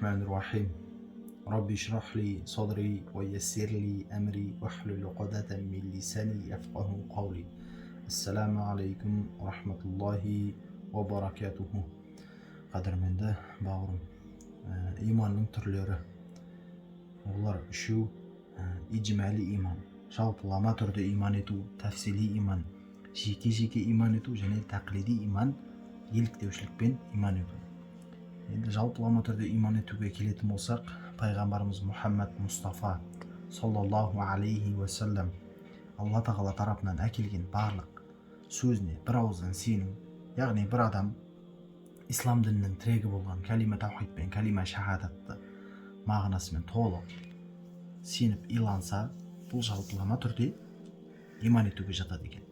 الرحمن الرحيم ربي اشرح لي صدري ويسر لي أمري واحلل عقدة من لساني يفقه قولي. Assalamu alaikum rahmatullahi wa barakatuhu. Qadırменді бауырым, иманның түрлері. Олар үшеу: ижмали иман, жалпылама түрде иман ету; тәфсили иман, жеке-жеке иман ету; және тақлиди иман, еліктеушілікпен иман ету. Енді жалпылама түрде иман етуге келетін болсақ, пайғамбарымыз Мұхаммад Мұстафа саллаллаху алейхи уассалам Алла тағала тарапынан әкелген барлық сөзіне бір ауыздан сену, яғни бір адам ислам дінінің тірегі болған кәлима таухид пен кәлима шахадатты мағынасымен толық сеніп иланса, бұл жалпылама түрде иман етуге жатады екен.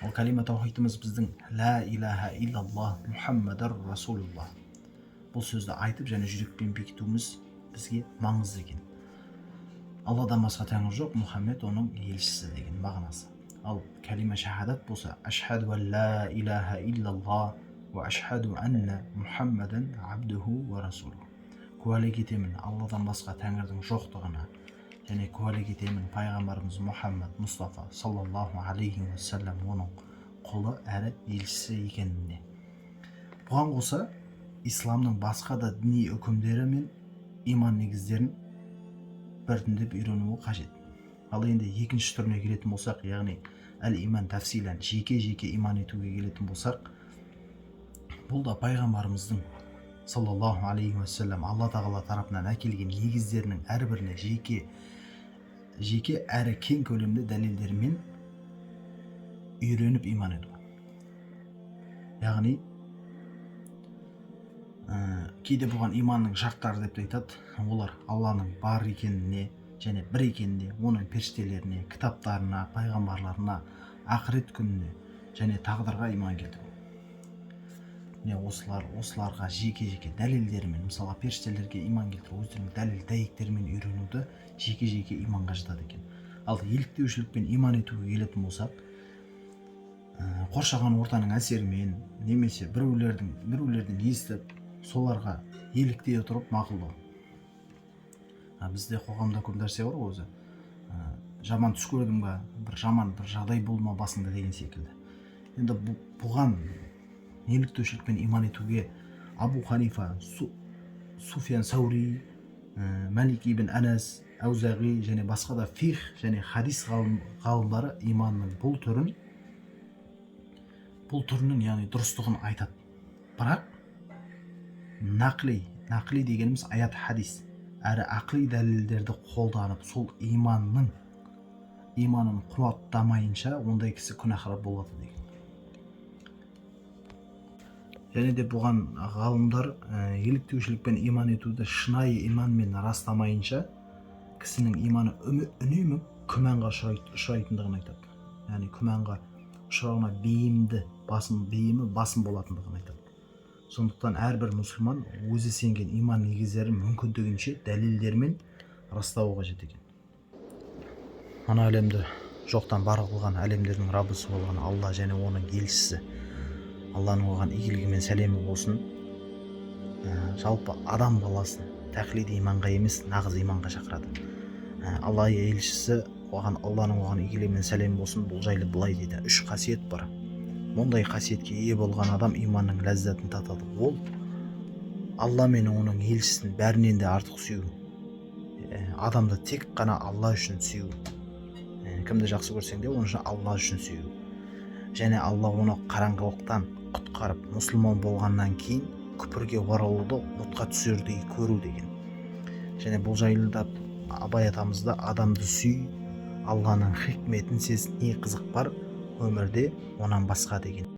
Ал кәлима таухидымыз біздің ла илаха иллаллах Мұхаммадар Расулуллах. Бұл сөзді айтып және жүрекпен бекітуіміз бізге маңызды екен. Алладан басқа тәңір жоқ, Мұхаммед оның елшісі деген мағынасы. Ал кәлима шахадат болса, ашхаду ан ла илаха иллаллах ва ашхаду анна Мұхаммадан абдуху ва расулу. Куәлік етемін Алладан басқа тәңірдің жоқтығына, және куәлік етемін пайғамбарымыз Мұхаммад Мұстафа саллаллаху алейхи уассалам оның құлы әрі елшісі екеніне. Бұған қоса исламның басқа да діни үкімдері мен иман негіздерін біртіндеп үйренуі қажет. Ал енді екінші түріне келетін болсақ, яғни әл-иман тәфсилан, жеке-жеке иман етуге келетін болсақ, бұл да пайғамбарымыздың саллаллаху алейхи уассалам Алла тағала тарапынан әкелген негіздерінің әрбіріне жеке әрі кең көлемді дәлелдермен үйреніп иман ету. Яғни кейде бұған иманның шарттары деп айтады. Олар Алланың бар екеніне және бір екеніне, оның періштелеріне, кітаптарына, пайғамбарларына, ақырет күніне және тағдырға иман келтіру. Осыларға жеке-жеке дәлелдермен, мысалы періштелерге иман келтіру, өздерінің дәлел дәйектерімен үйренуді жеке-жеке иманға жатады екен. Ал еліктеушілікпен иман етуге келетін болсақ, қоршаған ортаның әсерімен немесе біреулерден естіп соларға еліктей отырып мақұлдау. Бізде қоғамда көп нәрсе бар өзі. Жаман түс көрдім ба, жаман бір жағдай болма басында деген секілді. Енді бұған еліктеушілікпен иман етуге Абу Ханифа, Суфиян Саури, Малик ибн Анас, Аузағи және басқа да фих және хадис ғалымдары иманның бұл түрінің яғни дұрыстығын айтады. Бірақ нақли дегеніміз аят хадис әрі ақли дәлелдерді қолданып сол иманын қуаттамайынша ондай кісі күнәһар болады деген. Және де бұған ғалымдар еліктеушілікпен иман етуді шынайы иманмен растамайынша кісінің иманы үнемі күмәнға ұшырайтындығын айтады. Яғни күмәнға ұшырауына бейімі басым болатындығын айтады. Сондықтан әрбір мұсылман өзі сенген иман негіздерін мүмкіндігінше дәлелдермен растауы қажет екен. Мына әлемді жоқтан бар қылған, әлемдердің раббысы болған Алла және оның елшісі Алланың оған игілігі мен сәлемі болсын. Жалпы адам баласын тақлиди иманға емес, нағыз иманға шақырады. Алла елшісі Алланың оған игілігі мен сәлемі болсын бұл жайлы былай дейді: 3 қасиет бар. Мұндай қасиетке ие болған адам иманның ләззатын татады. Ол Алла мен оның елшісін бәрінен де артық сүю, адамды тек қана Алла үшін сүю, кімді жақсы көрсең де оны Алла үшін сүю, және Алла оны қараңғылықтан құтқарып мұсылман болғаннан кейін күпірге оралуды отқа түсердей көру деген. Және бұл жайлы да Абай атамызда адамды сүй, Алланың хикметін сез, не қызық бар өмірде онан басқа деген.